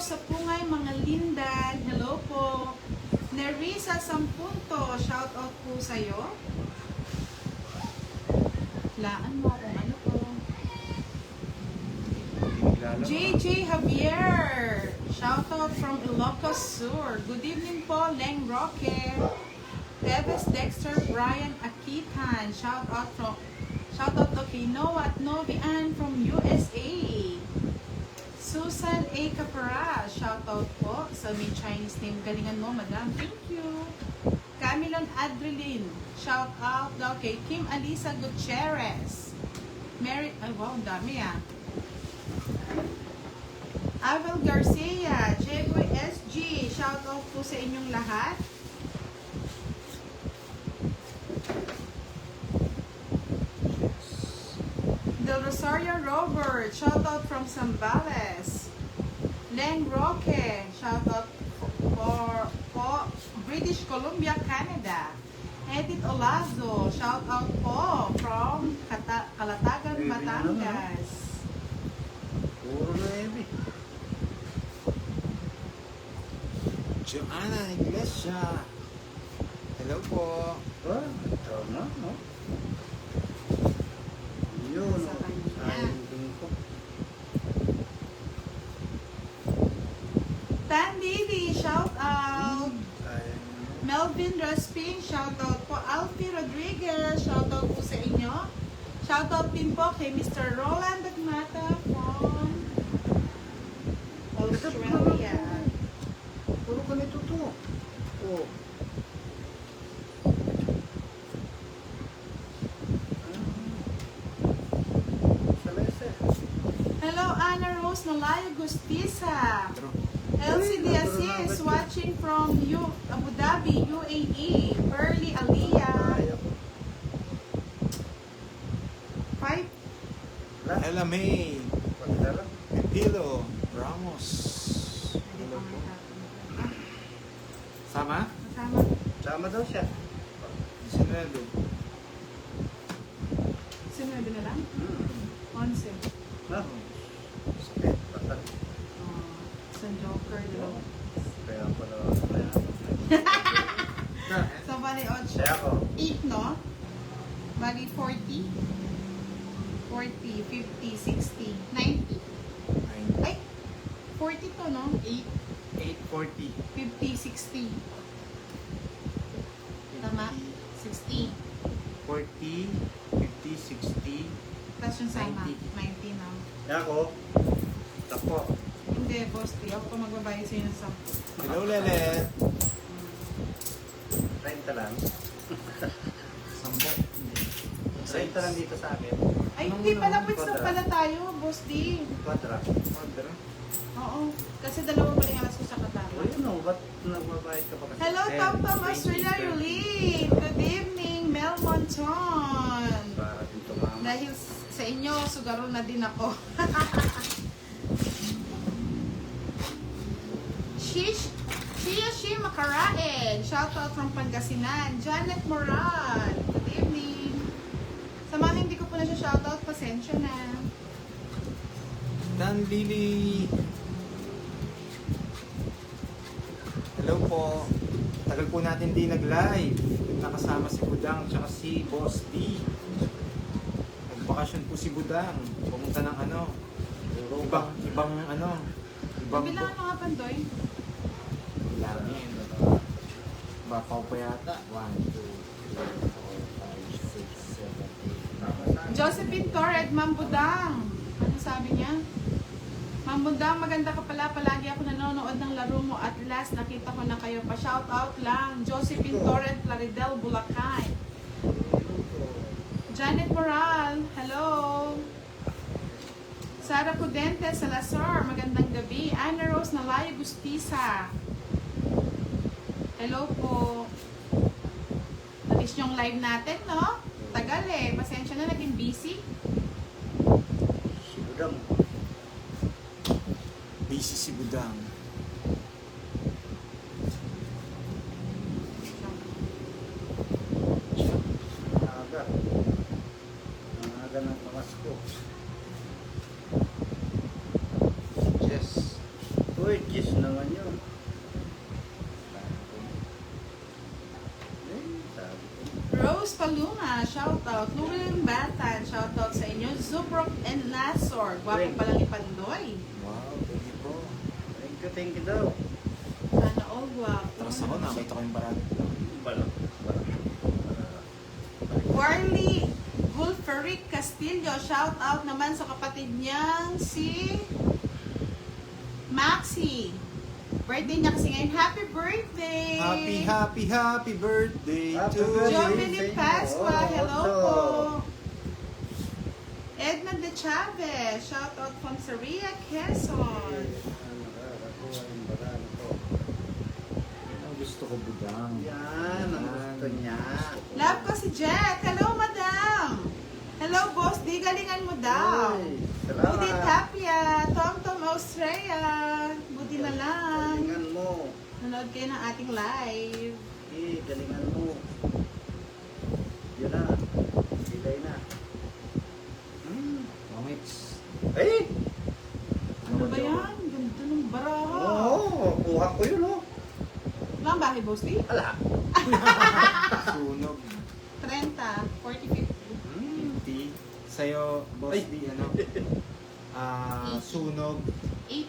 sa Pungay, mga Lindan. Hello po. Nerissa Sampunto, shout out po sa'yo. Laan mo kung ano po. JJ Javier, shout out from Ilocos Sur. Good evening po, Leng Roque. Teves Dexter Brian Akitan, shout out to kay Noah at Novian from USA. Susan A. Capara, shout out po sa may Chinese name. Galingan mo, madam. Thank you. Camilon Adreline, shout out daw kay Kim Alisa Gutierrez. Mary, ay wow, dami ah. Avel Garcia, Jegoy SG, shout out po sa inyong lahat. Del Rosario Robert, shout out from Zambales. Leng Roque, shout out for British Columbia, Canada. Edith Olazo, shout out po from Calatagan, Batangas. Puro na Ebi. Joanna Iglesia. Hello po. Ito na, no? Yun. Sa kanya. Sayang din ko. Tan Didi, shout out. Sayang. Melvin Raspin, shout out po. Alfie Rodriguez, shout out po sa inyo. Shout out din po kay Mr. Roland Agmata from Australia. Puro ganito to. Oh. Sa mesa. Hello, Ana Rose Malayo Gustiza. Elsie Diazis, watching from Abu Dhabi, UAE. Pearly Aliyah. 5. Ella May. Pagdala. Pipilo. Ramos. Sama? Masama. Sama daw siya. Sinedo. Sunod na lang? 11. No? Sakit. Patak. Sa Joker, dalawa. Kaya pala. So, bali 8. Kaya ako. 8, no? Bali 40. 40, 50, 60, 90. Ay, 40 to, no? 8, 840. 50, 60. Tama? 60. 40, 50, 60. Tapos yung sama, 90. 90, no? Kaya ako. Tapo. Hindi, boss, di ako pa magbabayad sa'yo ng 10. Hello, Lelet. 30 lang. Sampo. 30 lang dito sa akin. Ay, hindi pala, pwede na pala tayo, boss, di. Quadra. Order. Oo, kasi dalawa pa rin alas ko sa katama. O yun o, ba't nagbabayad ka pa kasi? Hello, Tom Tom Australia, Yulene. Good evening, Mel Monton. Para dito mama. Dahil sa inyo, sugaro na din ako. She Makaraen. Shout out from Pangasinan. Janet Moran. Good evening. Sa mga hindi ko po na siya shout out, pasensya na. Dan Lily. Hello po. Tagal po natin di nag-live. Nakasama si Budang tsaka si Boss D. Nagbakasyon po si Budang. Pumunta ng ano. Ibang Bilangan mo nga, Pandoy. Lamin. Bapaw pa yata. 1, 2, 3, 4, 5, 6, 7, 8. Josephine Torred, Ma'am Budang. Ano sabi niya? Ma'am Budang, maganda ka pala. Palagi ako nanonood ng laro mo. At last, nakita ko na kayo pa. Shout out lang. Josephine Torred, Plaridel, Bulacan. Janet Moral, hello. Sara Pudente, Salazar, magandang gabi. Ana Rose Nalayo Gustiza. Hello po. Natis yung live natin, no? Tagal eh. Pasensya na, naging busy. Si Budang. Busy si Budang. Aga. Aga ng Pamasko. Yes. Uy, kiss naman yun. Sabi ko. Rose Paluma, shoutout. Lurin Batan, shoutout sa inyo. Zubrok and Nasor, gwapo palang ipandoy. Wow, thank you po. Thank you daw. Sana all gwapo. Tapos ako, nakita ko yung barang. Balak. Warley Gulferic Castillo, shoutout naman sa kapatid niyang si Maxi. Birthday niya kasi ngayon. Happy birthday! Happy birthday Happy to birthday. Jo you. Philip Pasqua, Oh, hello also. po. Edmond de Chavez, shoutout from Saria, Quezon. Ang gusto ko budang. Yan, ang gusto niya. Love ko si Jet. Hello, madam. Hello, boss. Di galingan mo daw. Uy, Budi salamat. Tapia, Tom Tom Australia. Budi na lang. Galingan mo. Nanood kayo ng ating live. Galingan mo. Yun na. Silay na. Comics. Ay! Ano ba yan? Ganda ng baraha. Oo, kuha ko yun, oh. Lang bahay, boss? Di? Ala. Sunog. 30, 40, 50. 50. Sa'yo, Boss Ay. D, ano? Sunog. 80.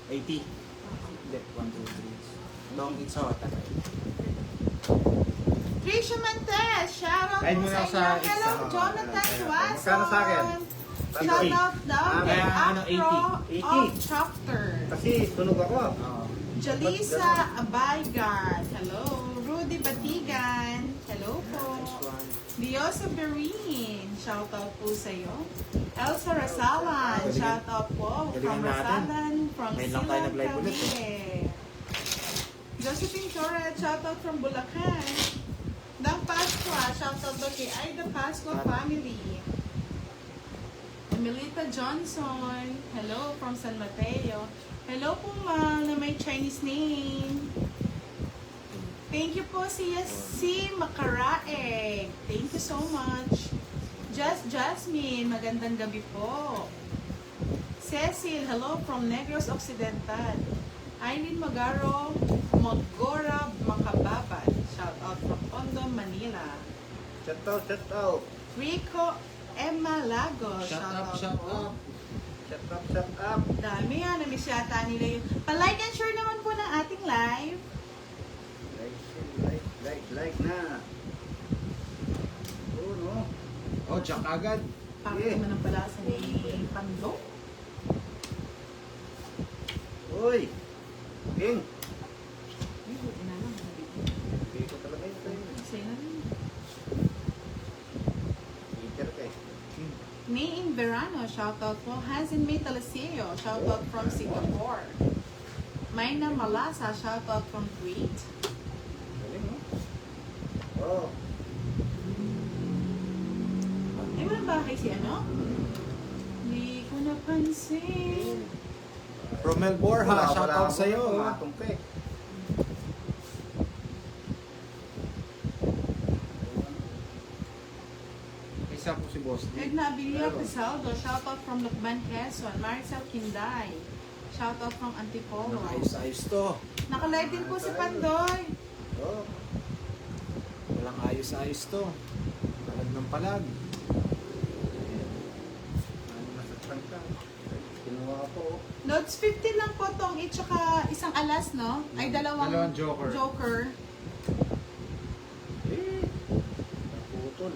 80. Hindi, 1, 2, 3. Long it's hot. Trisha Mantes, shoutout Kahit po muna sa sa inyo. Hello, isa. Jonathan Magkano Suason. sa akin? Shoutout daw Ah, kay kaya ano, Afro 80. of Chapter. Kasi tunog ako. Oo. Jalisa Abaygan. Hello. Rudy Batigan. Hello po. Next one. Diosa Berin. Shoutout po sa iyo. Elsa Rasalan. Galingan- Shoutout po from galingan natin. Rasalan from Ngayon lang tayo Silang nag-live ulit, Cavite. Josephine Torres. Shoutout from Bulacan. Dang Pasqua. Shoutout daw kay Aida Pasqua family. Melita Johnson. Hello from San Mateo. Hello po ma na may Chinese name. Thank you po si Makaraeg. Thank you so much. Just Jasmine, magandang gabi po. Cecil, hello from Negros Occidental. Aileen Magaro, Mogora Makababan. Shout out from Tondo, Manila. Shut out, shut out. Rico Emma Lagos. Shut up, out shut po. up. Shut up, shut up. Dami yan, namiss yata nila yun. Pa-like and share naman po ng ating live. Like na. Oo, no? Oh, Jack agad. Para Yeah. naman ang palasa ni Pando. Uy! King! Ay, buti na lang. Hindi ko talaga ito yun. Sa'yo na rin. Teacher ka eh. May in Verano, shoutout po. Hansen May Talasio, shoutout from Singapore. Mayna Malasa, shoutout from Kuwait. Galing, no? Oo. Ay, walang bahay si ano? Hindi ko napansin. Romel Borja, shoutout sa'yo. Matungkik. Isa po si Boss D. Edna Abilia Pisaldo, shoutout from Lukban, Quezon. Maricel Kinday, shoutout from Antipolo. Ayos-ayos to. Nakalive din po si Pandoy. Oo. Walang ayos-ayos to. Palag ng palag. Ano nasastan ka? Kinuha ko. Loads 50 lang po tong tsaka isang alas, no? Ay, dalawang Joker. joker. Eh! Naputol.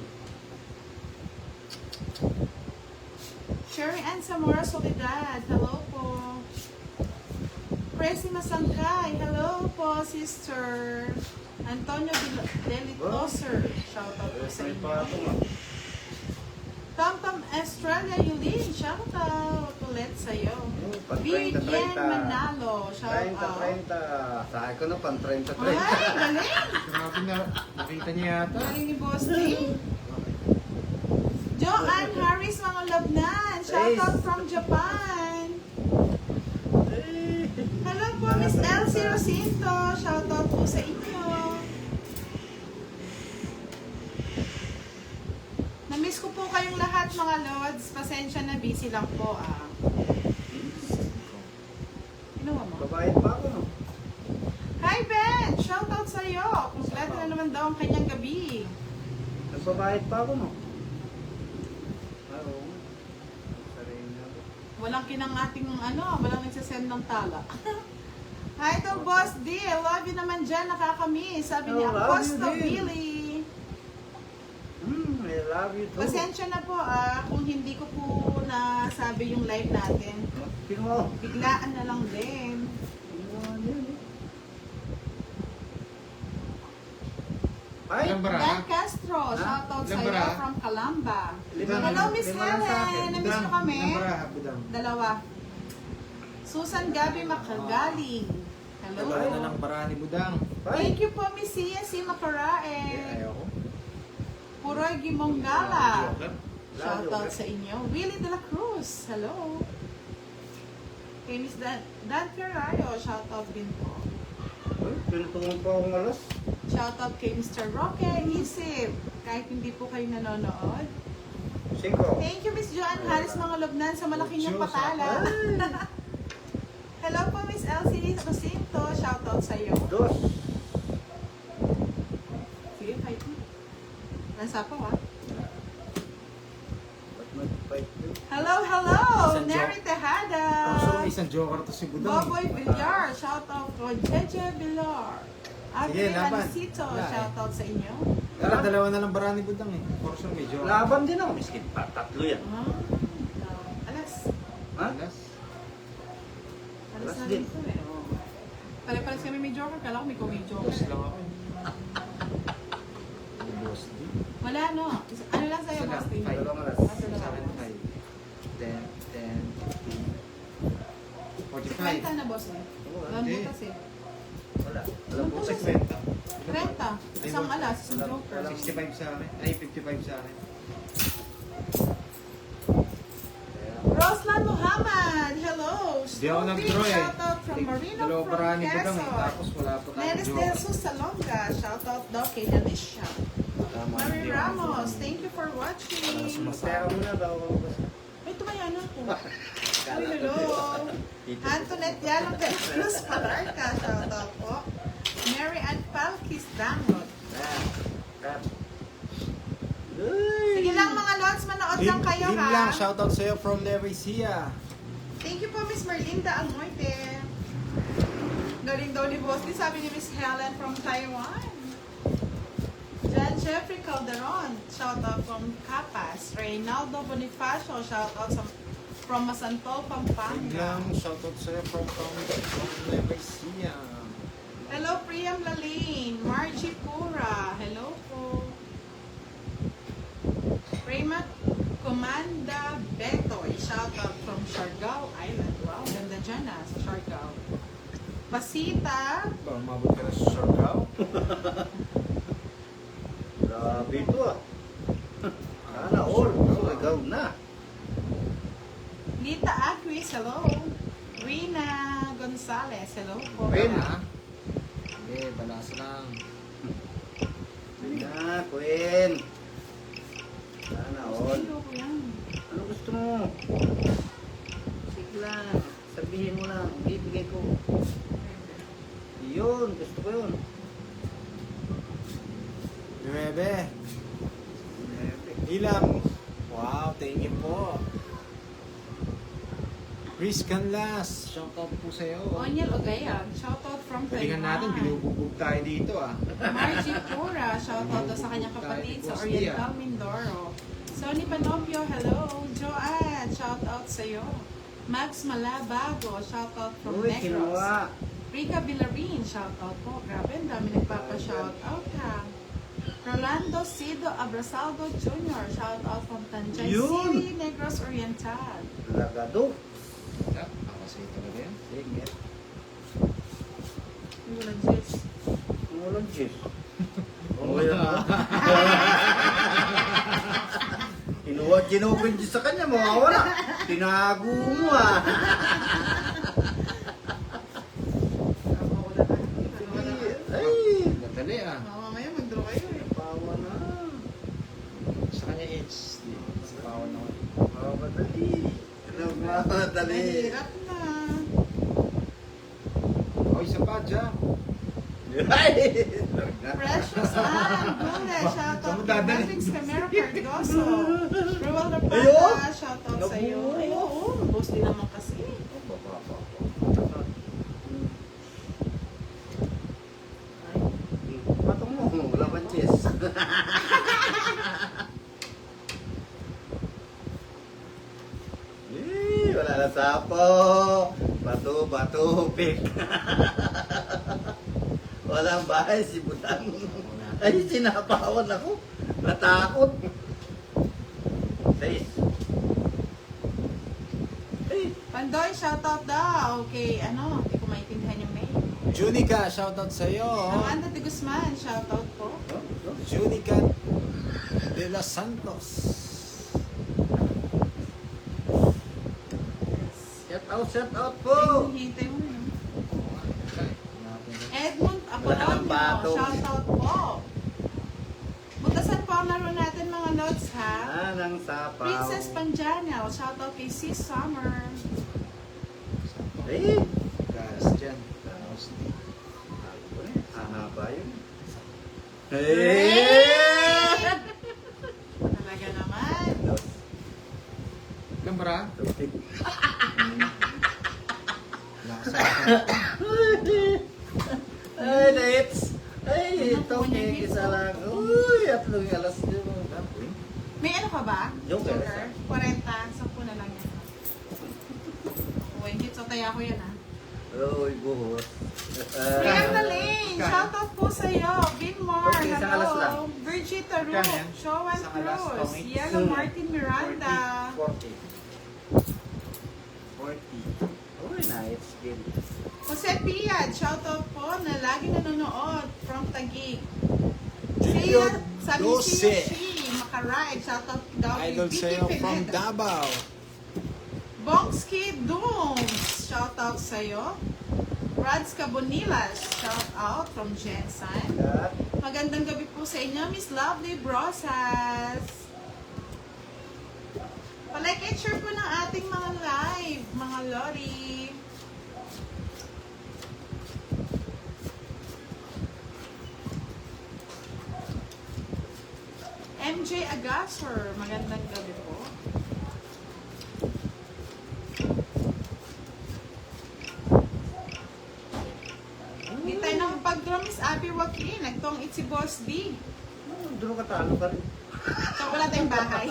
Sherry Ann Zamora Soledad, hello po. Presi Masangkay, hello po, sister. Antonio Delitoser, shoutout po sa May inyo. patong ah. Tom Australia Yulin, shoutout ulit sa'yo. Pan 30-30. Virgin Manalo, 30-30. shoutout. Sa akin ko na pan 30-30. Ay, galing! Grabe na. Nakita niya yata. Galing ni Boss D. Joanne Harris, mga labnan, shoutout from Japan. Hello po, Miss Elsie Rosinto. Shoutout po sa inyo. Namiss ko po kayong lahat mga lods. Pasensya na, busy lang po ah. Ginawa mo? Baba na naman daw ang kanyang gabi. Nagbabayad pa ako, no? Oo. Sarili na ako. Walang kinangating walang nagsasend ng tala. Hi to Boss D, I love you naman dyan, nakakamiss. Sabi ni I love you Aposto din. Billy. I love you too. Pasensya na po kung hindi ko po nasabi yung live natin. Kinuha. Biglaan na lang din. Kinuha niya, no? Ay! Ilang bara? Dan Castro, shoutout Ilang sa'yo bara? from Calamba. Limang- Hello Miss lima lang sa akin. Helen, namiss nyo kami? Ilang bara, Budang? Dalawa. Susan Gabi Makagaling. Hello. Dalawa na ng bara ni Budang. Thank you po Miss Sia si Makarae. Ayoko. Puroy Gimonggala. Joker. Shoutout sa inyo. Willie de la Cruz. Hello. Kay Miss Dan Ferrario. Shoutout din po. Ay, pinutungan pa akong alas. Shoutout kay Mr. Roque Isip. Kahit hindi po kayo nanonood. 5. Thank you Miss Joanne Harris mga lubnan sa malaki niyong Ocho, patala. Hello po Miss Elsie Jacinto. Shoutout sa iyo. 2. Sige, kahit mo. Nasa po ha. Ba't nag-fight yun? Hello, hello! Isang Neri Tejada! So, isang joker to si Budang. Boboy Villar, shout out ko. Jeje Villar. Adri laban. Ancito, Wala eh. shout out sa inyo. Dalawa na lang bara ni Budang eh. For sure may joker. Laban din ako, miskin pa. 3 yan. Alas. Ha? Alas. Alas Alas na din. dito eh. Pare-pares kami may joker. Kala ko may may joker. Boss lang ako. Boss D. Wala no. Ano lang sa'yo, Isa lang, Boss Tim? five. Dalawang alas. Sa akin 5. 10, 10, 15, 45. Kwenta na, Boss eh. Walang hindi. butas eh. Wala. Alam po, 50. 30. Isang alas, isang Wala. joker. Wala. 65 sa akin. Ay, 55 sa akin. Roslan Muhammad, hello! Di ako nag-draw eh. Shoutout from Marino Dalawa para ni Budang eh. Quezon. Tapos wala pa tayong Neres joker. del Sus Salonga, shoutout daw kay Alicia. Mary Ramos, thank you for watching. Pera mo na daw ako. Ay, tumaya na ako. Uy, hello! Antoinette Yalong de la Cruz Palarca, shoutout po. Mary Ann Palkis Dangot. Sige lang mga lods, manood lang kayo Lim lang, ha. shoutout sa'yo from Levicia. Thank you po Miss Merlinda Almoite. Galing daw ni Boss, sabi ni Miss Helen from Taiwan. John Jeffrey Calderon, shout out from Capas. Reynaldo Bonifacio, shout out from Masantol, Lim Pampanga. lang, shoutout sa'yo from Levicia. Hello Priam Lalane, Margie Pura, hello po. Raymond Comanda Betoy, shout out from Siargao Island. Wow, ganda dyan sa Siargao. Pasita, Ba, umabot ka na sa Siargao? Grabe ito ah. Sana all. Ikaw na. Lita Aquis, hello. Rina Gonzalez, hello po. Rin. Hindi, balas lang. Na, Queen. Sana all. Sino ko yan? Ano gusto mo? Sige lang. Sabihin mo lang. Bibigay ko. Yun. Gusto ko yun. 9. Ilang. Wow, thank you po. Chris Canlas, shoutout po sa'yo. Onyel Ogayan, shoutout from Galingan natin, binubugbog tayo dito ah. Margie Pura, shoutout daw sa kanyang kapatid sa Oriental Mindoro. Sonny Panopio, hello. Joanne, shoutout sa iyo. Max Malabago, shoutout from Uy, Negros. kinuha. Rica Villarin, shoutout po. Grabe, ang dami nagpapa-shoutout ha. Rolando Cido Abrasaldo Jr., shoutout from Tanjay Yun. City, Negros Oriental. Lagado. Ako sa'yo talaga yan. Sige. Walang Diyos. Walang cheese. Oo yan ah. Kinuha sa kanya, mawawala. Tinago mo ah. Ay! Madali ah. Mamaya mag-draw kayo eh. Pawa na. Sa kanya it's sa bawal na. Mamadali. Mamadali. Mahirap na. Oh, isa pa dyan. Ay! Precious Ann, Gule, shout out kay Melvins Camero Cardoso. Ruel Ayo! Rapata, shout out sa iyo. Naku. Ay, oo, boss din naman kasi. Patong mo, wala pang chess. Wala na sapo. Bato, pik. Walang bahay si Budang. Ay, sinapawan ako. Natakot. 6. Ay, Pandoy, shout out daw. Okay, ano, hindi ko maintindihan yung name. Junica, shoutout sa'yo. Amanda de Guzman, shout out po. Junica de los Santos. shout out po. Hintay mo yun. Edmund Wala kang Apolonio, bato. shout out po. Butasan po ang laro natin mga lods ha. Anang sapaw. Princess Panjanel, shout out kay Sis Summer. Ay, Gas dyan. hahaba yun. Talaga naman. Lambra? Tupig. Lasa. Ay, dates. Ay, ito isa lang. Uy, at nung alas yun. May ano ka ba? Joker. 40, 10 na lang yan. Wait, so taya ko yan ha. Uy, buhos. Priam Lane, shout out po sa iyo. Binmore, Okay, isang alas lang. hello. Virgie Taru, Magkano yan? Joan Isang alas, Cruz, tongit. Yellow Martin Miranda. 40. 40. Uy, nice game. Jose Piad, shout out po na lagi nanonood from Taguig. Junior Sabi ni Sia 12. Shi, makaride, shout out daw kay Idol Vicky sa'yo from Pineda. Davao. Bongski Dooms, shout out sa'yo. Rads Cabonilas, shout out from Jensen. At, Magandang gabi po sa inyo, Miss Lovely Brosas. Palike and share po ng ating mga live, mga lori. MJ Agasor, magandang gabi po. Hindi tayo nang pag-draw, Miss Abby Joaquin. Nagtong it si Boss D. doon ka talo ka rin. So, wala tayong bahay.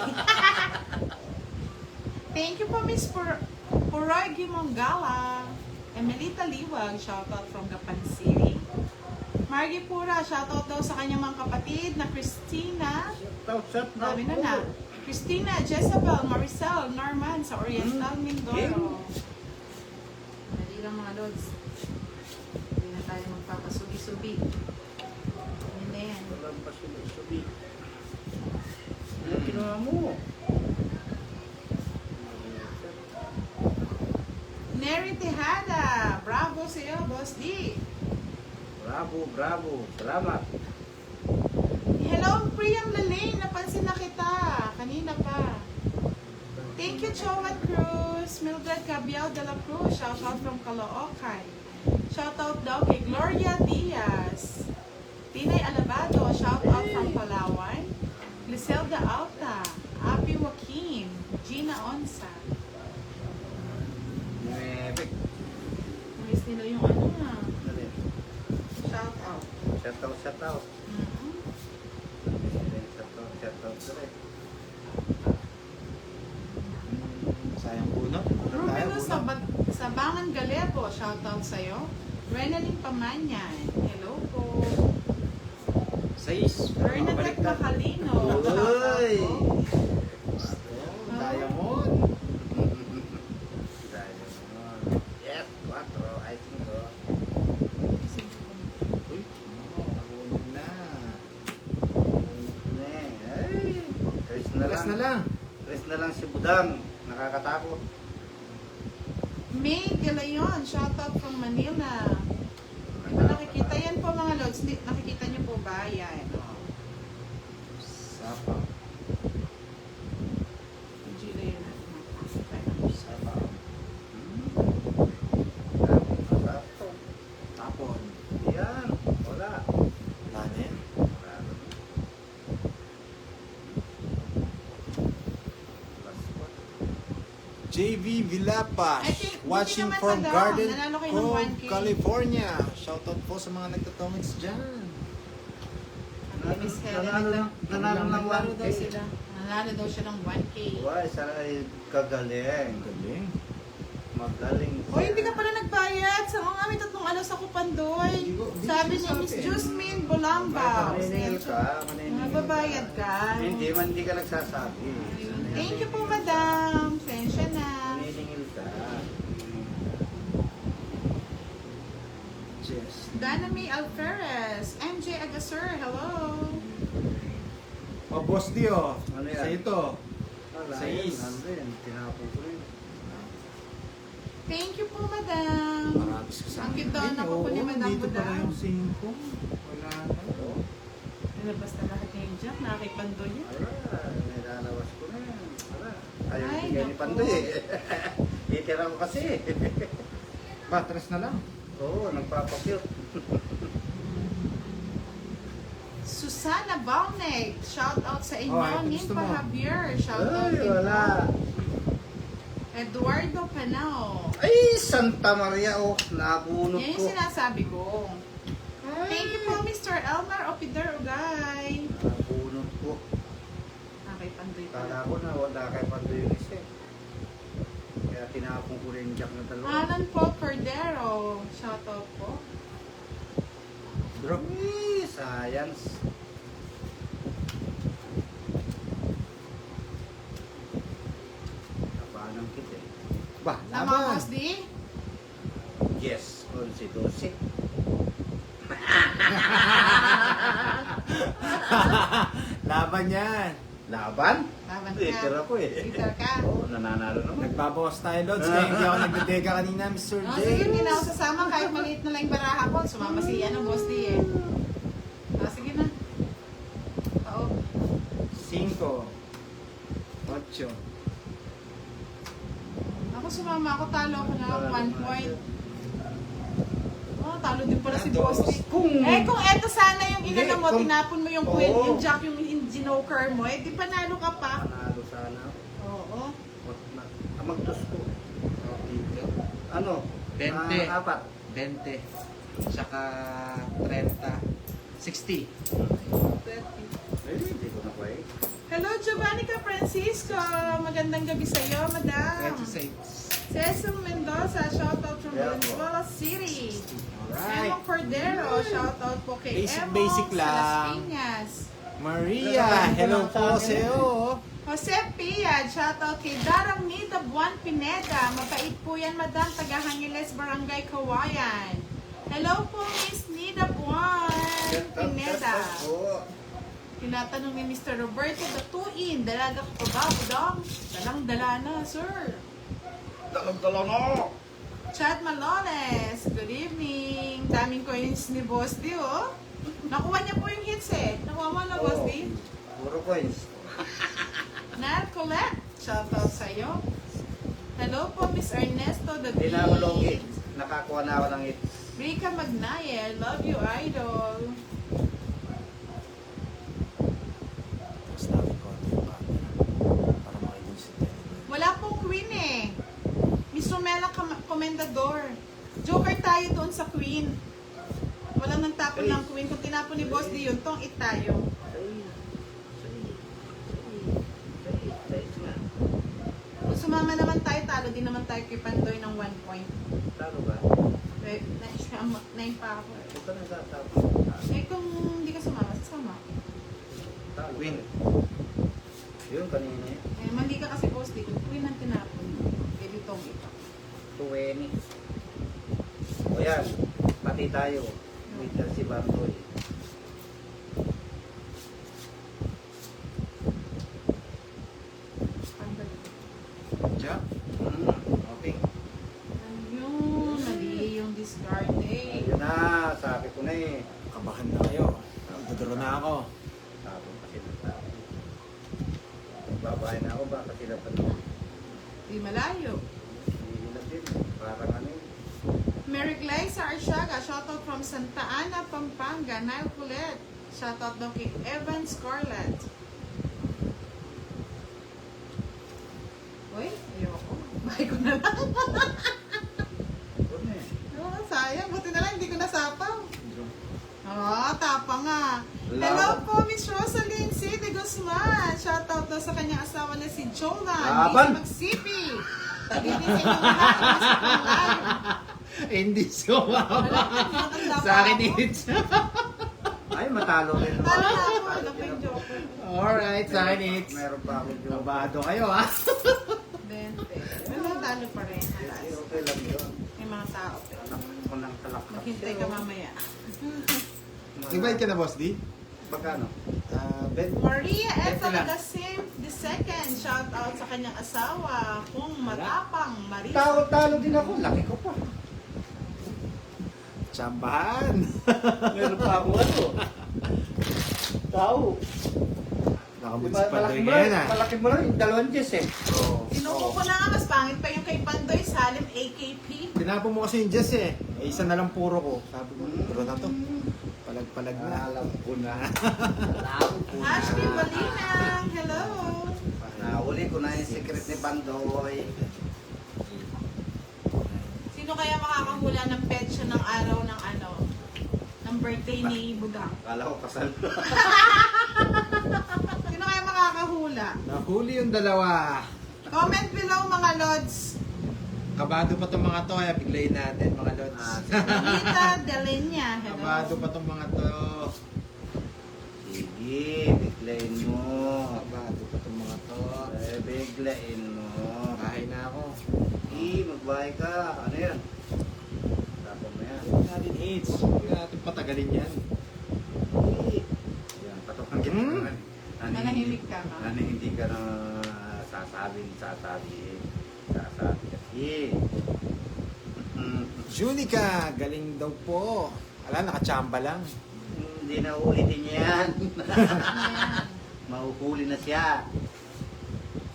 Thank you po, Miss Puroy Gimongala. Emelita Liwag, shoutout from Gapan City. Margie Pura, shoutout daw sa kanyang mga kapatid na Christina. Shout out Dami na na. Christina, Jezebel, Maricel, Norman sa Oriental Mindoro. Dali lang mga lods. Hindi na tayo magpapasubi-subi. Yun na yan. Walang pasubi-subi. Ano kinuha mo? Neri Tejada, bravo sa iyo, Boss D. Bravo. Salamat. Hello, Priam Lalaine, napansin na kita. Kanina pa. Thank you, Joan Cruz. Mildred Cabiao de la Cruz, shout out from Caloocan. Shout out daw kay Gloria Diaz. Tinay Alabado, shout out from Palawan. Liselda Alta, Abby Joaquin, Gina Onsa. Nebek. Miss nila yung ano na. Dali. Shout out. Shout out. Mhm. Shout out. Dali. Sayang puno. Rumelo sa Bangan Galebo, shout out sa'yo. Renaline Pamanyan, hello po. 6. Bernadette Macalino, shout out Uy! po. Diamond. Yes, 4. I think so. Uy, nahulog na. Ay, Last na lang. Rest na lang si Budang. Nakakatakot. May De Leon, shout out from Manila. Di ba nakikita yan po mga lods? Nakikita niyo po ba? Yan. Oh. Sapa. Hindi na yun. Sapa. Sakto. Tapon. Yan. Wala. JV Villapa, I think, watching buti naman, from madam. Garden Nanalo kayo ng Cove, 1K. California. Shoutout po sa mga nagtatomits dyan. Miss Helen, Nanalo ng naglaro 1K. daw sila. Nanalo daw siya ng 1K. Why, sana ay kagaling. Galing. Magaling. O, hindi ka pala nagbayad. Sa mga may tatlong alas ako pandoy. Hindi Sabi ni sabi. Miss Jusmin Bolamba. Maniningil ka. Maniningil Magbabayad ka. Hindi ka nagsasabi. Thank you po, madam. Pensya na. Maniningil ka. Yes. Dana May Alferez. MJ Agasur, hello. O, Boss Dio, Ano yan? sa ito. Wala Sa yun, is. nandun. Tinapon ko rin. Thank you po, madam. Marabis ko sa Ang akin. cute daw na po ni Madam Dito pala Budang. yung 5. Wala na. Nalabas na lahat niya yung jack. Nakipandoy niya. Ala, nilalawas ko na yan. Ala, ayaw Ay, bigay ni naku. Pandoy eh. Itira ko kasi. Patras na lang. Oo, nagpapakyut. Susana Balneg. Shout out sa inyo. Oh, ay, gusto Nimpa mo. Javier. Shout out Ay, din wala. po. Eduardo Panao. Ay, Santa Maria, oh, nabunot Yan ko. yung sinasabi ko. Thank you po, Mr. Elmer Opider Ugay. Nabunot ko. Okay, pandoy Kala pala. ko na wala kay Pandoy yung isa eh. Kaya tinapon ko rin yung jack na dalawa. Alan Paul Cordero. Shout out po. Bro. Ay, science. Napanang kita eh. Ba, Tama, laban. Boss D? Yes, 11-12. Laban yan. Laban? Laban ka. Twitter ako eh. Twitter ka. Oo, nananalo naman. Nagbabawas tayo, Lods. Kaya hindi ako nagdedega kanina, Mr. Oh, sige, hindi na ako James. sasama kahit maliit na lang yung baraha ko. Sumama si Boss D eh. Ah, sige na. Oo. 5. 8. Ako sumama ako, talo ako na 1 point. Oh, talo din pala si Boss D. Kung eto sana yung inano mo, Hindi, tinapon mo yung Oo. queen, yung jack, yung ginoker mo, eh di panalo ka pa. Nanalo sana. Oo. Magtos ko. Ano? 20. Apat. 20. Saka 30. 60. Ay, hindi ko na pa eh. Hello, Giovannica Francisco. Magandang gabi sa iyo, madam. 26. Cecil Mendoza, shoutout from Yeah, Valenzuela City. Alright. Emo Cordero, shoutout po kay Basic, Emo basic sa Las lang. Piñas. Maria, hello po sa iyo. Jose Piad, shoutout kay Darang Nita Buwan Pineda. Mabait po yan, madam, taga Hangiles, Barangay Kawayan. Hello po, Miss Nida Buwan Pineda. Tinatanong ni Mr. Roberto Datuin, dalaga ka pa ba, budang? Dalang-dala na, sir. Dalang-dala na! Chad Malones, good evening. Daming coins ni Boss D, oh. Nakuha niya po yung hits eh. Nakuha mo na, Boss D? Puro coins. Nat Colette, shoutout sa'yo. Hello po, Miss Ernesto Hindi na ako long David. hits. Nakakuha na ako ng hits. Rika Magnaye, love you, idol. Tapos namin konti yung camera. Para makikita si Teddy. Wala pong queen eh. Miss Romela Comendador. Joker tayo doon sa queen. Walang nagtapon ng queen. Kung tinapon ni Boss D yun, tong it tayo. Kung sumama naman tayo, talo din naman tayo kay Pandoy ng 1 point. Talo ba? Eh, 9 pa ako. Ito ka nagtatapos. Eh, kung hindi ka sumama, sasama. Talo. Win. Yun kanina eh. Eh, mali ka kasi Boss D. Kung queen ang tinapon, eh, ditong ito. 20. O yan. Pati tayo. Winter si Bantoy. Pandoy. Jack? Okay. Ayun, mali yung discard eh. Ayun na. Sabi ko na eh. Kabahan na kayo. Duduro na ako. Sabi ko kasi na sabi. Babae na ako. Baka sila pa Di malayo. hindi na din. Parang ano eh. Mary Glyza Arsiaga, shoutout from Santa Ana, Pampanga. Nile Colette, shoutout daw kay Evan Scarlett. Uy, ayoko. bahay ko na lang. Ano eh? Oh, sayang. Buti na lang, hindi ko nasapaw. Oh, tapa nga. Labo. Hello po, Miss Rosaline C. de Guzman. Shoutout daw sa kanyang asawa na si Jolan. Laban. Magsipi. Pagigising ng lahat. Nasa panglayo. Hindi sumama. Matanda Sa akin pa ako. it's. Ay, matalo rin. Talo na ako. Ano pa yung joke? Alright, sa akin it's. Meron pa ako joke. Kabado kayo ha. 20. Ano, talo pa rin. Ay, okay lang yun. May mga tao. Anak ko ng kalakpak. Maghintay ka mamaya. Invite ka na, Boss D? Magkano? Ben. Maria Ethel lang. Agasim II. Shout out sa kanyang asawa. Kung matapang, Marisa. Talo din ako. Laki ko pa. Tsambahan. Meron pa ako ano. Tao. Nakabuti si Pandoy ngayon ha. Malaki mo lang yung 2 Diyos eh. Oo. Sinuko ko na nga, mas pangit pa yung kay Pandoy Salim, AKP. Tinapo mo kasi yung Jess eh. Eh, isa na lang puro ko. Sabi ko, puro na to. Palag-palag na. Alam ko na. Alam ko na. Ashley Balinang, hello. Nahuli ko na yung secret ni Bandoy. Sino kaya makakahula ng petsa ng araw ng ano? Ng birthday ni Budang? Kala ko kasal. Sino kaya makakahula? Nahuli yung dalawa. Comment below mga lods. Kabado pa tong mga to, kaya biglayin natin mga lods. Rita Delenya, hello. Kabado pa tong mga to. Sige, biglayin mo. Kabado pa tong mga to. Biglayin mo. Bahay na ako. Magbahay ka. Ano yan? Tapos mo yan. Huwag natin AIDS. Huwag natin patagalin yan. Yan, patokan kita. Manahimik ka ka. Ano hindi ka na sasabi kasi. Junica, galing daw po. Ala, nakachamba lang. Hindi na ulitin yan. Ayan. Mahuhuli na siya.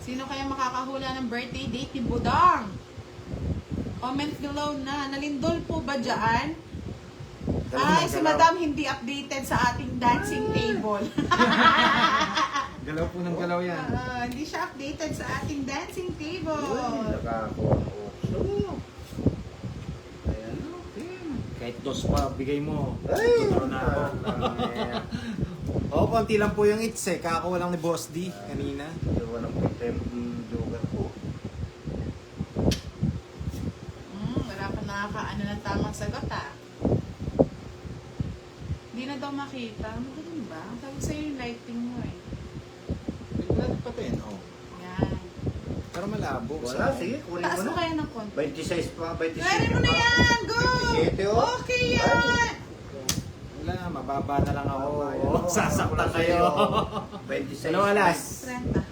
Sino kaya makakahula ng birthday date ni Budang? Comment below na. Nalindol po ba dyan? Ay, si Madam hindi updated sa ating dancing table. Galaw po ng galaw yan. Hindi siya updated sa ating dancing Uy, table. nakakuha ang okso. Ayan. Kahit dos pa, bigay mo. Ay! Tuturo na ako. Oo, konti lang po yung its eh. Kakakuha lang ni Boss D kanina. Yung walang putem joker ko. Wala pa nakakaano ng tamang sagot ah. Hindi na daw makita. Magaling ba? Sabi ko sa'yo yung lighting mo eh. Pwede natin patin, oh. Yan. Pero malabo. Wala, sige, kunin Taas mo mo na. kaya ng konti. 26 pa, 27 Pwede mo na yan! Go! 27, oh. Okay yan! Wala, mababa na lang ako. Oh, Sasaktan kayo. 26. Ano alas? 30.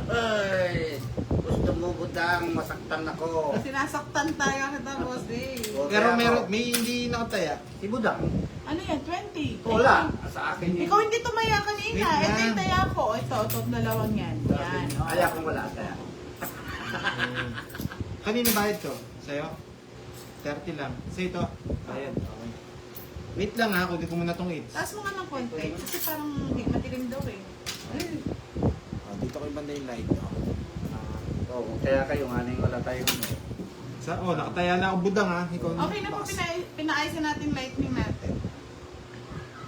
Ay, gusto mo budang masaktan ako. Sinasaktan tayo na boss eh. Pero meron, may hindi nakataya. Si budang. Ano yan? 20? Wala. Sa akin yun. Ikaw hindi tumaya kanina. Wait Ito lang. yung taya ko. Ito, dalawang yan. Yan. Ay, akong wala. Kaya. Kanina bayad to? Sa'yo? 30 lang. Sa ito? Bayad. Okay. Wait lang ha, kunin ko muna tong 8. Taas mo nga ng konti. Kasi parang hindi matilim daw eh. Oh, dito ko ibanda yung light. Oh. Oo, kaya kayo nga nang wala tayong Nakataya na ako budang ha. Ikaw Okay na po, pinaayos na natin lightning natin.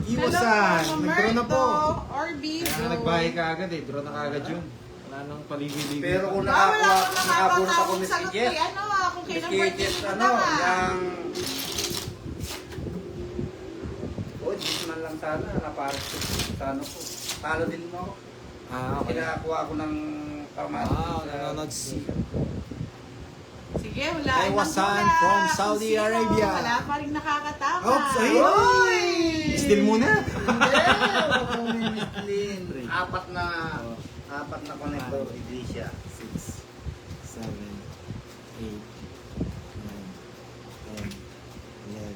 Iwasan! Nag-draw na po. Orbi, Kaya nagbahay ka agad eh. Draw na ka agad yun. Wala nang paligoy-ligoy. Pero kung Wala akong nakabulat ako nakakatawag ni sagot Jess. kay ano kung kailan Miss birthday Jess, ni ano, Budang ah. yung... Oh, di man lang sana, naparas ko sa ano ko. Talo din mo ako. Okay. Kinakuha ako ng pamahal. Wow, nanonood si... Sige, wala. Ay, Wasan from Saudi Arabia. Wala pa rin nakakatama. Oops, ay! Still muna. Hindi! Apat na connector iglesia. 6, 7, 8, 9, 10, 11,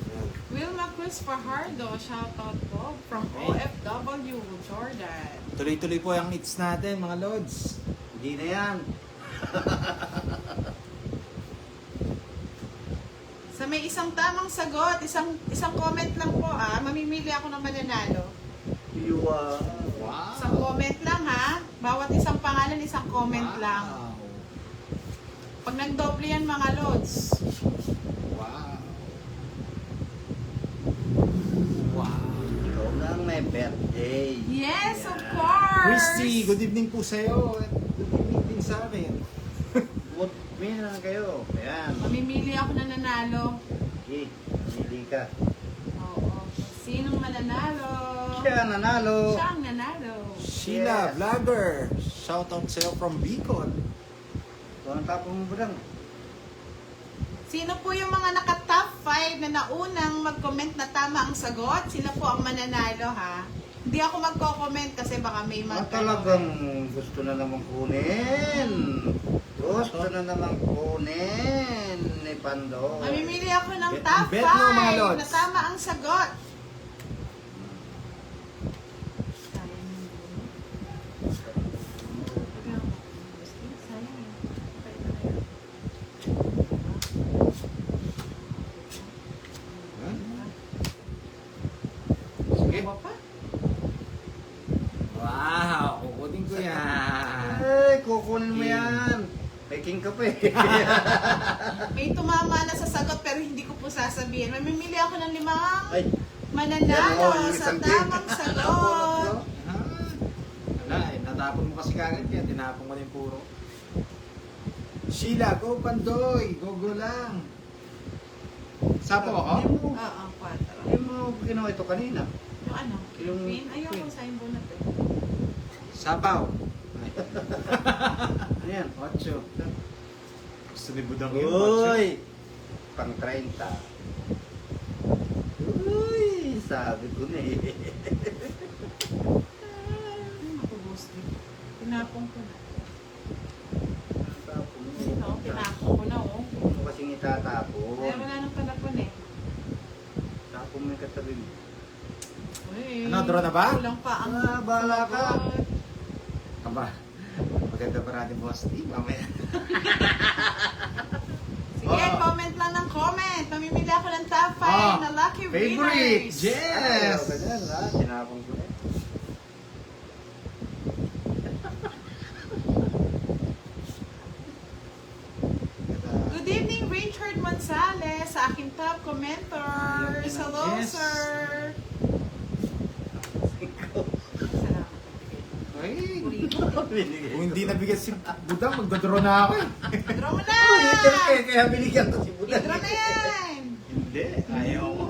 12. Wilma Cruz Fajardo, shoutout po from Okay. OFW, Jordan. Tuloy-tuloy po ang hits natin, mga lods. Hindi na yan. Sa may isang tamang sagot, isang comment lang po ah, mamimili ako ng mananalo. Wow. Isang comment lang ha, bawat isang pangalan, isang comment lang. Pag nagdoble yan mga lods. Wow. Wow. Ikaw lang may birthday. Yes, of Yan. course! Christy, good evening po sa'yo. At good evening din sa amin. Good meal na kayo. Ayan. Mamimili ako na nanalo. Okay, pili ka. Oo. Sinong mananalo? Siya nanalo. Siya ang nanalo. Sheila, Yes. vlogger. Shoutout sa'yo from Bicol. Ito ang tapong mo budang. Sino po yung mga naka-top 5 na naunang mag-comment na tama ang sagot? Sila po ang mananalo, ha? Hindi ako magko-comment kasi baka may Ah, talagang gusto na namang kunin. Gusto na namang kunin ni Pando. Mamimili ako ng Bet- top bet mo, mga 5 lods. na tama ang sagot. Sige. Ano pa? Wow, kukunin ko yan. Ay, kukunin mo yan. May king ka pa eh. May tumama na sa sagot pero hindi ko po sasabihin. Mamimili ako ng 5 Ay, mananalo yung sa isang tamang king. sagot. Wala eh, natapon mo kasi kagad kaya tinapon ko na yung puro. Sheila, go Pandoy, go lang. Sapo ako? Oo, 4. Hindi mo ginawa ito kanina. Yung ano? Yung Queen? Ayoko queen. sa imbo na to. Sapaw. Ayan. 8. Gusto ni Budang yun, 8. Uy! Pang 30. Uy! Sabi ko na eh. Ako, boss. Tinapong ko na. Oo, tinapong ko na, oh. Huwag mo kasing itatapon. Ay, wala nang talapon eh. Tapon mo yung katabi mo. Uy, Ano, draw na ba? Kulang pa ang Bahala ka. sagot. Aba, maganda pa natin boss. Di, mamaya. Sige, Oh. comment lang ng comment. Mamimili ako ng top 5 Oh, na lucky favorite, winners. Yes! Ayaw ka dyan, ha? Tinapon ko na. Good evening, Richard Gonzalez, sa aking top commenters. Hello, Yes. sir. Salamat. Ay, Binigay kung hindi nabigyan si Budang, magdodraw na ako eh. Draw mo na! Kaya binigyan ko si Budan. I-draw na yan! Hindi, ayaw ko.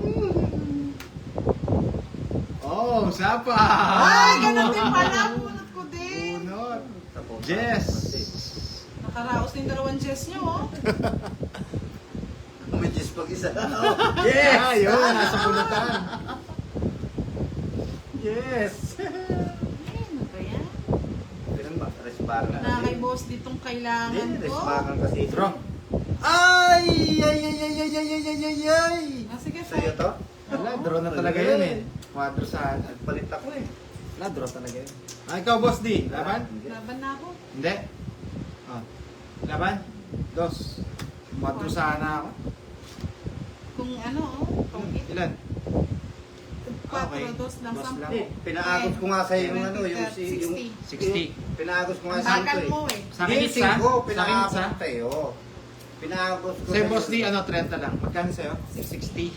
Oh, sapa! Ay, ganun din pala. Punot ko din. Bunot. Jess! Nakaraos din 2 Jess nyo, oh. May Diyos pag isa. Yes! Ah, yun, nasa bunutan. Yes! Ay, ano ba yan? Ganun ba? Resbaran Na kay boss ditong kailangan Hindi, ko. resbaran kasi. Draw. Ay! Ay, ay, ay, ay, ay, ay, ay, ay, ay! Ah, sige, Sa'yo fine. to? Wala, draw na talaga yun eh. 4 sa... Nagpalit ako eh. Wala, draw talaga yun. Ah, ikaw, Boss D. Laban? Laban na ako. Hindi. Oh. Laban? 2. 4 sana ako. Kung ano, oh. Kung Ilan? 4, Okay. 2 lang, Dos 10. lang. Hindi, pinaagos ko nga sa'yo yung ano, yung si... Yung, 60. 60. Pinaagos ko nga Ang sa'yo tagal eh. mo eh. Sa akin Hindi, isa? 5, Sa akin pinaagos isa? ko sa'yo. Pinaagos ko Sa'yo, Boss D, ano, 30 lang. Magkano sa'yo? 60.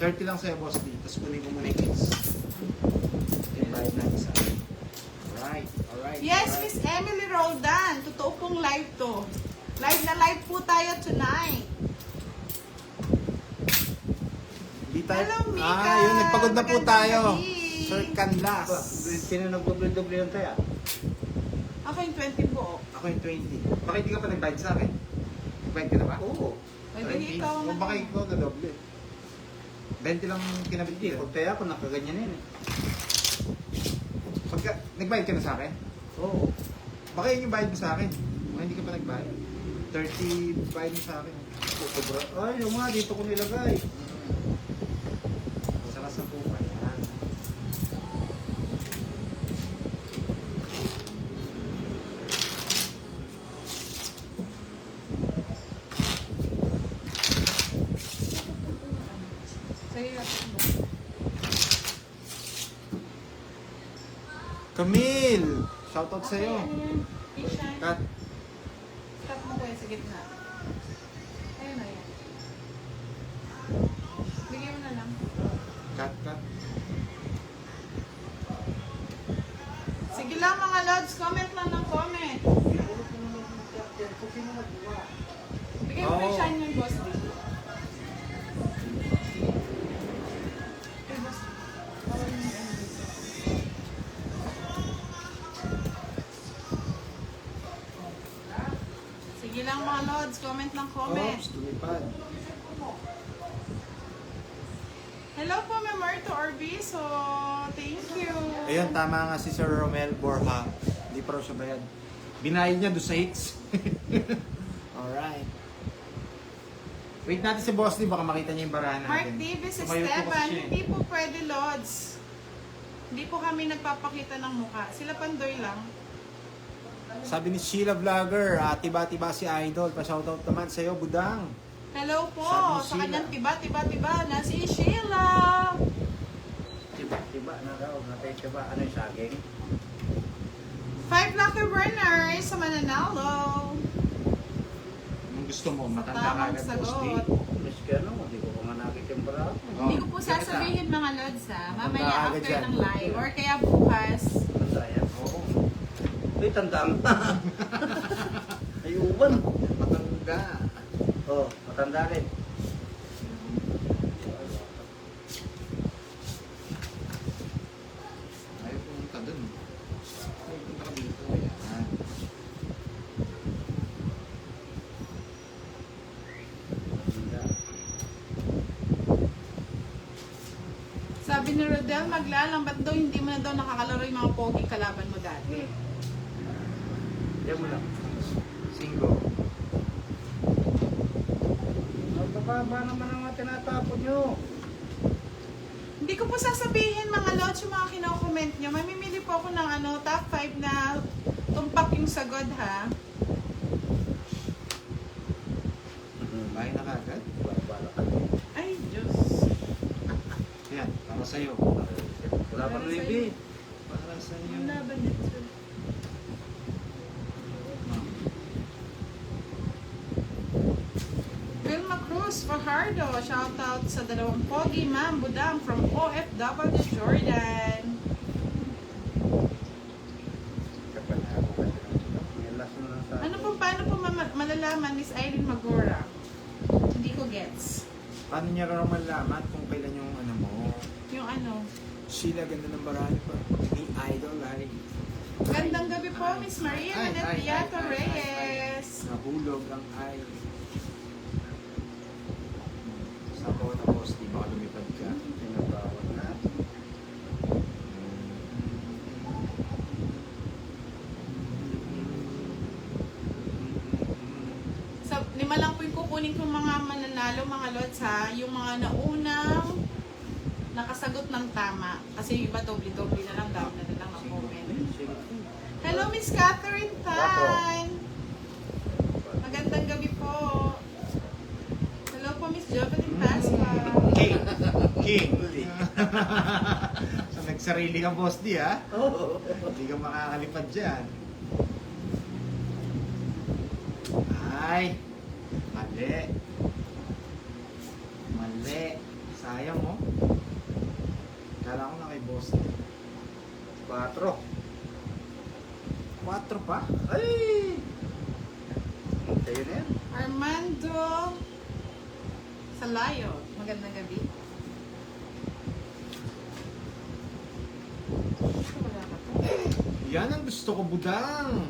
30 lang sa'yo, Boss D. Tapos kunin ko muna yung kids. Invite na isa. Alright, alright. Yes, alright. Miss Emily Roldan. Totoo pong live to. Live na live po tayo tonight. Hindi tayo. Hello, Mika. Ah, yun, nagpagod na po Magandang tayo. gabi. Sir Canlas. Sino nagdoble-doble yung taya? Ako yung 20 po. Ako yung 20. Bakit hindi ka pa nag-bite sa akin? Nag-bite ka na ba? Oo. Ay, di ikaw O baka ikaw na doble. 20 lang kinabit Hindi, ko. pag taya ko, nakaganyan yun eh. Pagka, nag-bite ka na sa akin? Oo. Baka yun yung bayad mo sa akin. Baka hindi ka pa nag-bite. 30 bayad mo sa akin. Sobra. Ay, yung nga, dito ko nilagay. Saka sa buka. Yan. Sa'yo lang. Camille! Shoutout Okay, sa'yo. ano yan? Ishan. Kat, Stop mo ko yan sa gitna. mga lods, comment lang ng comment. Bigay mo yung shine yung boss D. Hey, boss D. Bawal yung ano dito. Sige lang mga lods, comment lang comment. Oops, lumipad. Hello po, Memerto Orbiso. Thank you. Ayun, tama nga si Sir Romel Borja. Hindi pa raw siya bayad. Binayad niya doon sa hits. Alright. Wait natin si Boss D, baka makita niya yung barahan natin. Mark Davis Tumayo po kasi Esteban, siya eh. hindi po pwede, Lods. Hindi po kami nagpapakita ng mukha. Sila Pandoy lang. Sabi ni Sheila Vlogger, tiba-tiba si Idol. Pa-shoutout naman sa'yo, Budang. Hello po, Sabi ni sa Sheila. kanyang tiba na si Sheila. Tiba na daw, natay tiba. Ano yung saging? 5 lucky winners sa mananalo. Anong gusto mo? Matanda ka Tamang agad, Boss D? sagot. Miss ka no, hindi ko pa nga nakita yung bra. Hindi ko po sasabihin mga Lods ha. Mamaya Tanda agad after yan. ng live or kaya bukas. Masaya. Oo. Ay, tandang. Ay, uban. Matanda. Oh, matanda rin. Ayaw pumunta dun. Ayaw pumunta ka dito. Ayan. Sabi ni Rodel, maglalang, ba't daw hindi mo na daw nakakalaro yung mga pogi kalaban mo dati? Diyan mo lang. Single. Ang bababa naman ang mga tinatapon nyo. Hindi ko po sasabihin mga lods yung mga kino-comment nyo. Mamimili po ako ng top 5 na tumpak yung sagod ha. Bahay na kagad. Babala ka. Ay, Diyos. Ayan, para sa'yo. Wala pa ng ibi. Para sa'yo. Yung laban nito. Vilma Cruz Fajardo, shoutout sa dalawang pogi ma'am Budang from OFW Jordan. Ano po, paano po malalaman Miss Eileen Magora? Hindi ko gets. Paano niya raw malaman kung kailan yung ano mo? Yung ano? Sheila, ganda ng barahan pa. Ni Idol, ay. Gandang gabi po, Miss Maria Ay, Manet ay, Piato ay, ay, Reyes. Nahulog ang ay. Sa ko tapos, di baka lumipad ka. Tinatawag na. Lima lang po yung kukunin kong mga mananalo, mga lods ha. Yung mga naunang nakasagot ng tama. Kasi yung iba doble-doble na lang, down na lang ang comment. Hello, Miss Catherine Tan! Magandang gabi po. Hello po, Miss Jovelyn Pasqua. King! King! So, nagsarili ka, Boss D, ha? Oo. Hindi ka makakalipad dyan. Ay! Mali. Mali. Sayang, mo. Kala ko na kay Boss D. 4. 4 pa? Ay! Sa'yo na yan. Armando Salayo. Magandang gabi. Wala ka to. Yan ang gusto ko, Budang.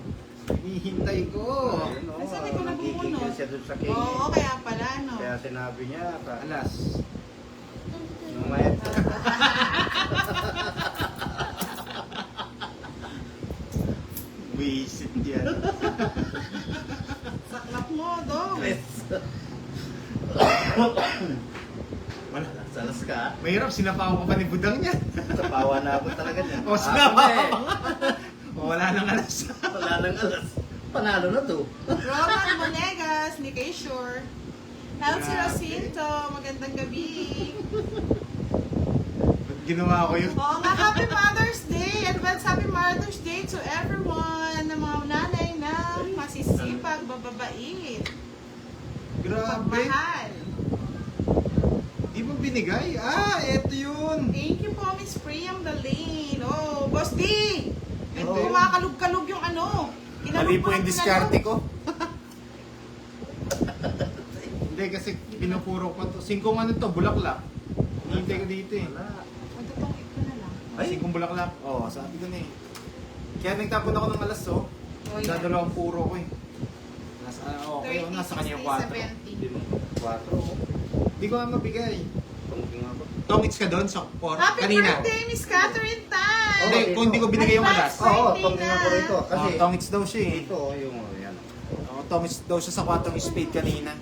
Hinihintay ko. Ayun, Ay, saan ikaw nagigigil nabunod? siya dun sa king. Oo, kaya pala, no? Kaya sinabi niya, Alas. Numayat. Wisit yan. Saklap mo, dog. Wala. Salas ka? Mahirap, sinapaw ko pa ni Budang niya. Sa pawa na ako talaga niya. O, sinapaw ko. Wala nang alas. Wala nang alas. Panalo na to. Roman Monegas, ni Kay Shore. Elsie Grabe. Jacinto, magandang gabi. Ba't ginawa ko yun? Oo nga, Happy Mother's Day! Advance Happy Mother's Day to everyone na mga nanay na masisipag, bababait, Grabe. pagmahal. Di mo binigay? Ah, eto yun. Thank you po, Miss Priam Dalane. Oh, Boss D! Oo. Kumakalog-kalog yung ano. Mali po yung Kinalog. diskarte ko. Hindi kasi pinupuro ko to. 5 ano to, bulaklak. Hinihintay ko dito eh. Wala. Magtutungit ko na lang. Ay, 5 bulaklak. Oo, sabi ko na eh. Kaya nagtapon ako ng alas oh. Oh, yeah. Dadalawang puro ko eh. Nasa, okay, 30, nasa kanya yung 60, 4. 4. Hindi ko nga mabigay. Tungking ako. Tongits ka doon sa Happy kanina. birthday, Miss Catherine Tan! Hindi, kung hindi ko binigay yung alas. Advance Oo, birthday tungking ako na. rito. Kasi Tongits daw siya eh. ito yung yan. Tongits daw siya sa 4 speed kanina.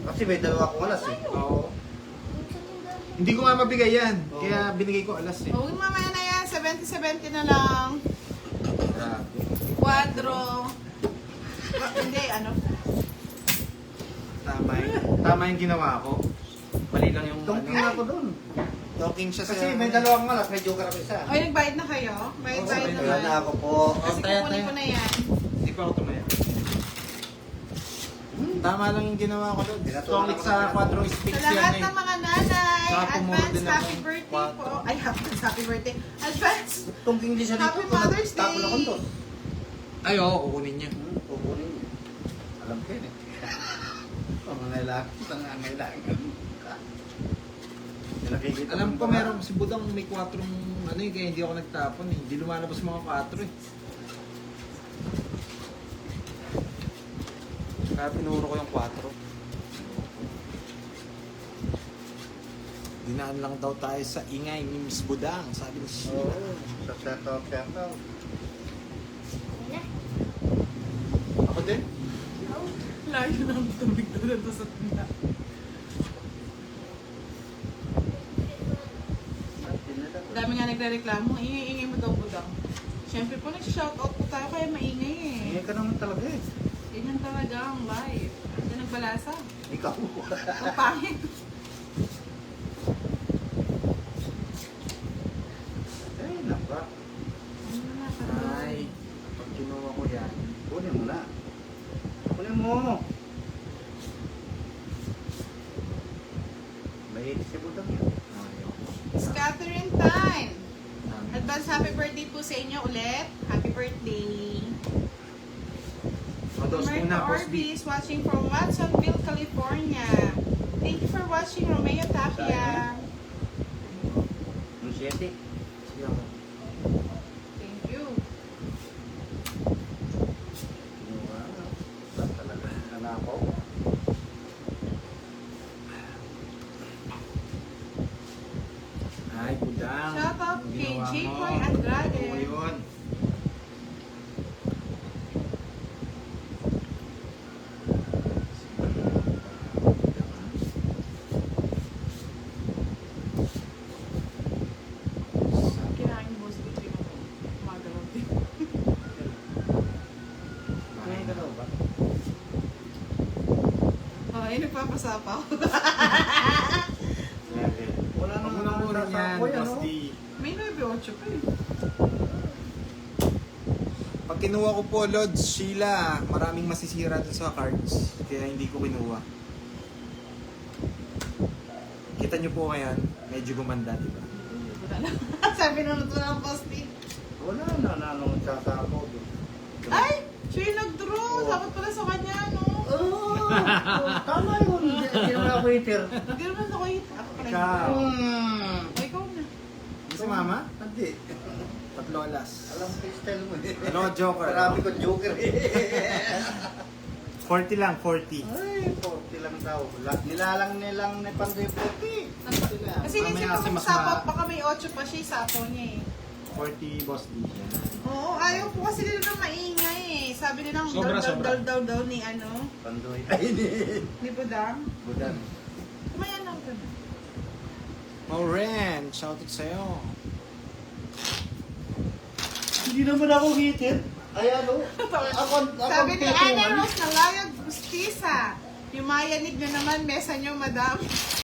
Kasi may dalawa akong alas eh. Oo. Hindi ko nga mabigay yan. Oo. Kaya binigay ko alas eh. Oh, mamaya na yan. 70-70 na lang. Grabe. Quadro. Hindi, ano? Tama yung ginawa ko. Mali lang yung Tungking ano. ako doon. Talking siya sa... Kasi may dalawang alas, may joker ako isa. Ay, nagbayad na kayo? Bayad sabay na na Kaya na ako po. Kasi Tayo, kukunin tayo. ko na yan. Hindi pa ako tumaya. Tama lang yung ginawa ko doon. Tongits sa 4 speeds Sa lahat yan ng eh. mga nanay, Saka pumuro advance din ako. happy birthday po. Ay, advance happy birthday. Advance! Tungking din siya dito. Happy Mother's Day! Tapon ako doon. Ay, oo, kukunin niya. Kukunin niya. Alam ko yun eh. Pangangailangan. Nakikita Alam ko ba? meron si Budang may 4 ano eh, kaya hindi ako nagtapon eh. Hindi lumalabas mga 4 eh. Kaya pinuro ko yung 4. Dinaan lang daw tayo sa ingay ni Miss Budang, sabi ni Sheila. Oo. Sa set-out. Ako din? Layo ng tubig doon sa tinda. Dami nga nagre-reklamo, ingay-ingay mo daw budang. Siyempre po, nag-shoutout po tayo kaya maingay eh. Hindi ka naman talaga eh. Ganyan talaga ang life. Hindi nagbalasa. Ikaw. Ang pangit. Ay, napa. Ano na, Ay, pag kinuha ko yan. Kunin mo na. Kunin mo. May si Budang yan. Miss Catherine Tan. Advance happy birthday po sa inyo ulit. Happy birthday. Dos Mark muna, Boss B. Orbis watching from Watsonville, California. Thank you for watching, Romeo Tapia. Yung 7. Thank you. Talaga. Anak ko. Ay, Budang. Shout out Yung kay ginawa mo. J-Boy Andrade. Oo, yun. Kinain mo sa tingin mo. Magalaw din. Kunin ka daw ba? Ay, nagpapasapaw. Wala Huwag mo nang nang kunin yan, sasapoy, Boss ano? D. May 9-8 pa eh. Pag kinuha ko po, Lods, Sheila, maraming masisira dun sa cards. Kaya hindi ko kinuha. Kita nyo po ngayon, medyo gumanda, di ba? Wala na. Sabi na ito ng post it. Wala na nang sasapoy. Ay! Siya yung nag-draw. Dapat pala sa kanya, no? Oh, tama yun. Hindi naman ako hater. Hindi naman ako hit. Ako pala. Ikaw. O, ikaw na. Si Mama? Hindi. 3 alas. Alam ko yung style mo eh. Ano, joker? Marami ko joker eh. 40 lang, 40. Ay, 40 lang daw. Nilalang nilang ni Pandoy 40. Kasi Mamaya inisip kasi ko mas sapaw, ma- baka may 8 pa siya, sapaw niya eh. 40 Boss D yan. Oo, ayaw po kasi nila na maingay eh. Sabi nila ang Sobra, sobra. daw ni ano, Pandoy. Ay, ni Budang. Budan. Kumayan lang ka na. Mauren, shoutout sa'yo. Hindi naman ako hater. Ay, ano? Sabi ni Ana Rose na layag Bustiza. Yumayanig na naman, mesa nyo, madam.